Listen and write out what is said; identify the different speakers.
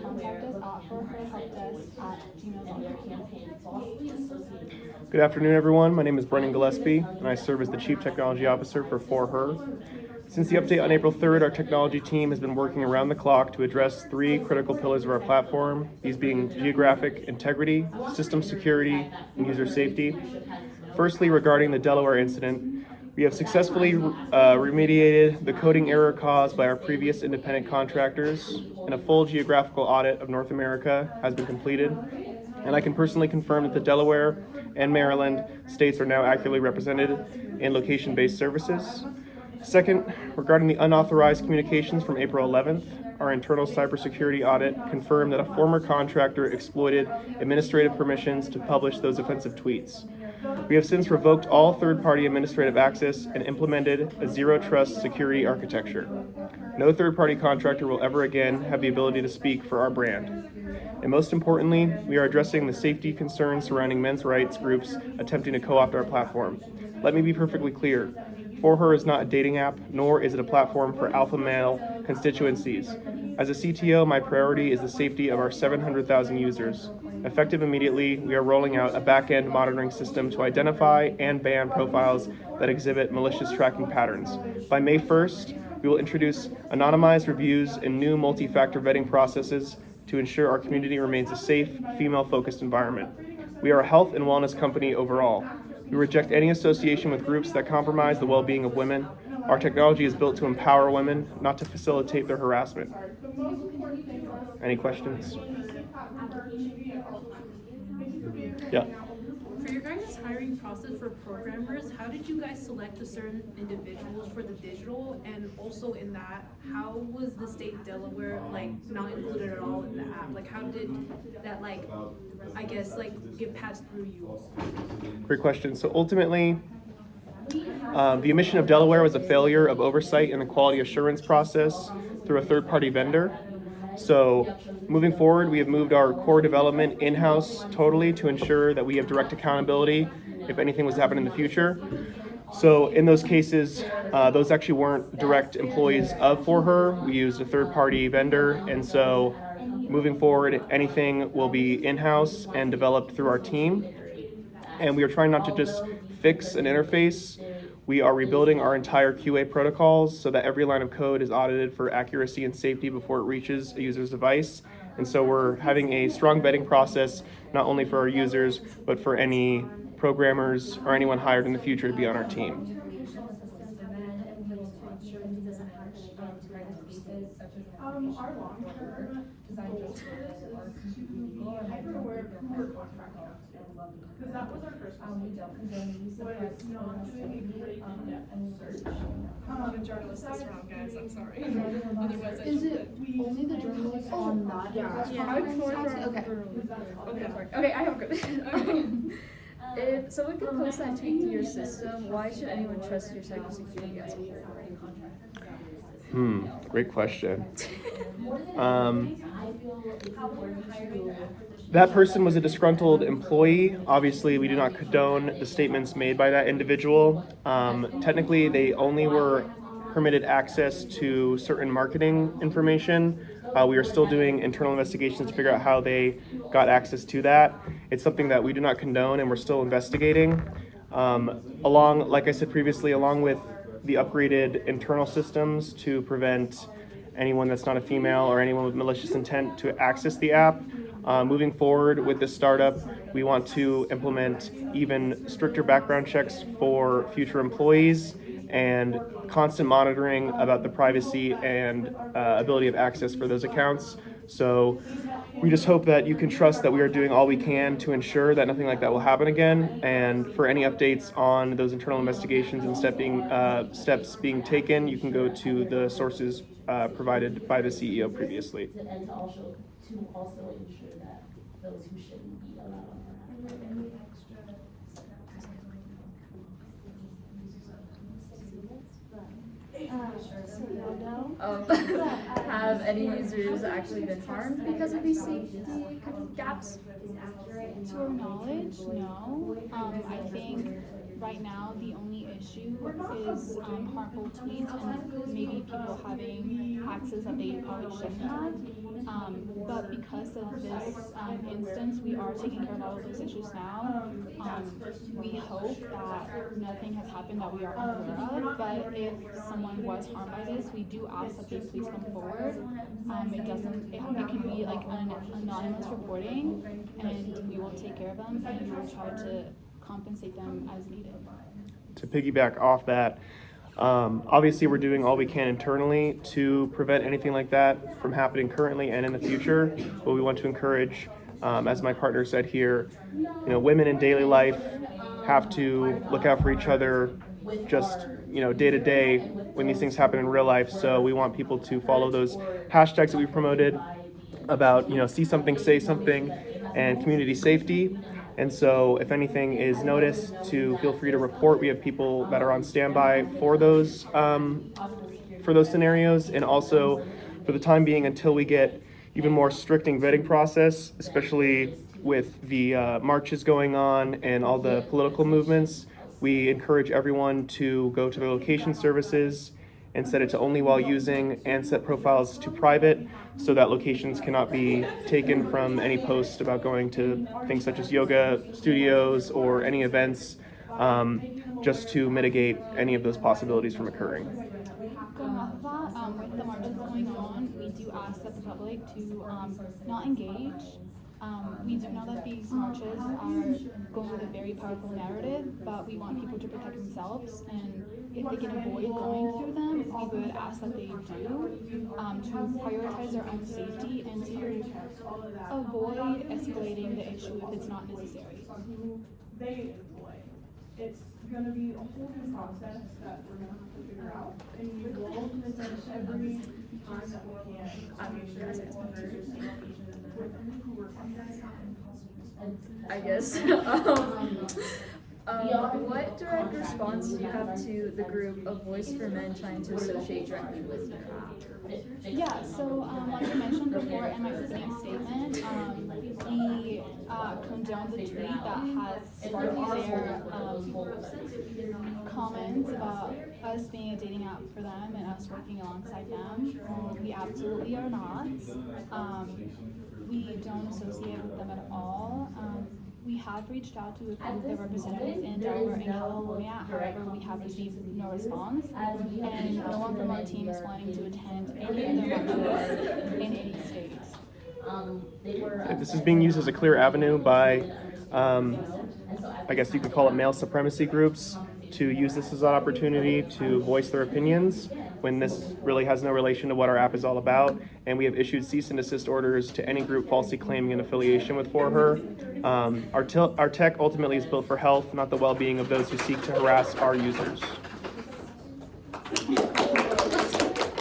Speaker 1: contact us at forherhelpdesk@gmail.com.
Speaker 2: Good afternoon, everyone. My name is Brendan Gillespie, and I serve as the Chief Technology Officer for 4Her. Since the update on April 3rd, our technology team has been working around the clock to address three critical pillars of our platform, these being geographic integrity, system security, and user safety. Firstly, regarding the Delaware incident, we have successfully remediated the coding error caused by our previous independent contractors, and a full geographical audit of North America has been completed. And I can personally confirm that the Delaware and Maryland states are now accurately represented in location-based services. Second, regarding the unauthorized communications from April 11th, our internal cybersecurity audit confirmed that a former contractor exploited administrative permissions to publish those offensive tweets. We have since revoked all third-party administrative access and implemented a zero-trust security architecture. No third-party contractor will ever again have the ability to speak for our brand. And most importantly, we are addressing the safety concerns surrounding men's rights groups attempting to co-opt our platform. Let me be perfectly clear. 4Her is not a dating app, nor is it a platform for alpha male constituencies. As a CTO, my priority is the safety of our 700,000 users. Effective immediately, we are rolling out a back-end monitoring system to identify and ban profiles that exhibit malicious tracking patterns. By May 1st, we will introduce anonymized reviews and new multi-factor vetting processes to ensure our community remains a safe, female-focused environment. We are a health and wellness company overall. We reject any association with groups that compromise the well-being of women. Our technology is built to empower women, not to facilitate their harassment. Any questions? Yeah.
Speaker 3: For your guys' hiring process for programmers, how did you guys select the certain individuals for the digital? And also in that, how was the state of Delaware not included at all in the app? Like how did that get passed through you all?
Speaker 2: Great question. So ultimately, the omission of Delaware was a failure of oversight in the quality assurance process through a third-party vendor. So moving forward, we have moved our core development in-house totally to ensure that we have direct accountability if anything was to happen in the future. So in those cases, those actually weren't direct employees of 4Her. We used a third-party vendor, and so moving forward, anything will be in-house and developed through our team. And we are trying not to just fix an interface. We are rebuilding our entire QA protocols so that every line of code is audited for accuracy and safety before it reaches a user's device. And so we're having a strong vetting process, not only for our users, but for any programmers or anyone hired in the future to be on our team.
Speaker 1: Our long-term goal for this is to be hyper-aware of who we're contracting out to. Because that was our first mistake. Was not doing a great in-depth search.
Speaker 3: The journalist is wrong, guys. I'm sorry. Otherwise,
Speaker 1: Is it only the journalists on that?
Speaker 3: Yeah.
Speaker 1: I would prefer
Speaker 4: Okay.
Speaker 3: Okay, I have a good.
Speaker 4: If someone can post that tweet to your system, why should anyone trust your cybersecurity as a whole?
Speaker 2: Great question. That person was a disgruntled employee. Obviously, we do not condone the statements made by that individual. Technically, they only were permitted access to certain marketing information. We are still doing internal investigations to figure out how they got access to that. It's something that we do not condone, and we're still investigating. Like I said previously, along with the upgraded internal systems to prevent anyone that's not a female or anyone with malicious intent to access the app. Moving forward with this startup, we want to implement even stricter background checks for future employees and constant monitoring about the privacy and ability of access for those accounts. So we just hope that you can trust that we are doing all we can to ensure that nothing like that will happen again. And for any updates on those internal investigations and steps being taken, you can go to the sources provided by the CEO previously.
Speaker 5: And to also ensure that those who shouldn't be allowed on our app.
Speaker 4: Have any users actually been harmed because of these safety gaps?
Speaker 1: To our knowledge, no. I think right now the only issue is harmful tweets and maybe people having access that they probably shouldn't have. But
Speaker 6: because of this instance, we are taking care of all of those issues now. We hope that nothing has happened that we are unaware of, but if someone was harmed by this, we do ask that they please come forward. It can be like an anonymous reporting, and we will take care of them, and we will try to compensate them as needed.
Speaker 2: To piggyback off that, obviously we're doing all we can internally to prevent anything like that from happening currently and in the future, but we want to encourage, as my partner said here, women in daily life have to look out for each other just, day to day when these things happen in real life. So we want people to follow those hashtags that we promoted about, see something, say something, and community safety. And so if anything is noticed, to feel free to report. We have people that are on standby for those scenarios, and also for the time being until we get even more stricting vetting process, especially with the marches going on and all the political movements. We encourage everyone to go to their location services and set it to only while using, and set profiles to private so that locations cannot be taken from any posts about going to things such as yoga studios or any events, just to mitigate any of those possibilities from occurring.
Speaker 6: Going off of that, with the marches going on, we do ask that the public to not engage. We do know that these marches are going with a very powerful narrative, but we want people to protect themselves, and if they can avoid going through them, we would ask that they do, to prioritize their own safety and to avoid escalating the issue if it's not necessary.
Speaker 1: They employ. It's gonna be a whole new process that we're gonna have to figure out, and we will finish every time that we can. I make sure that there's communication with who we're contacting.
Speaker 4: I guess. What direct response do you have to the group A Voice for Men trying to associate directly with you?
Speaker 6: Yeah, so like I mentioned before in my opening statement, we condoned the tweet that has sparked their comments about us being a dating app for them and us working alongside them. We absolutely are not. We don't associate with them at all. We have reached out to a few of their representatives in Delaware and California, however, we have received no response, and no one from our team is wanting to attend any of their marches in any states.
Speaker 2: This is being used as a clear avenue by, I guess you could call it male supremacy groups, to use this as an opportunity to voice their opinions when this really has no relation to what our app is all about. And we have issued cease and desist orders to any group falsely claiming an affiliation with For Her. Our tech ultimately is built for health, not the well-being of those who seek to harass our users.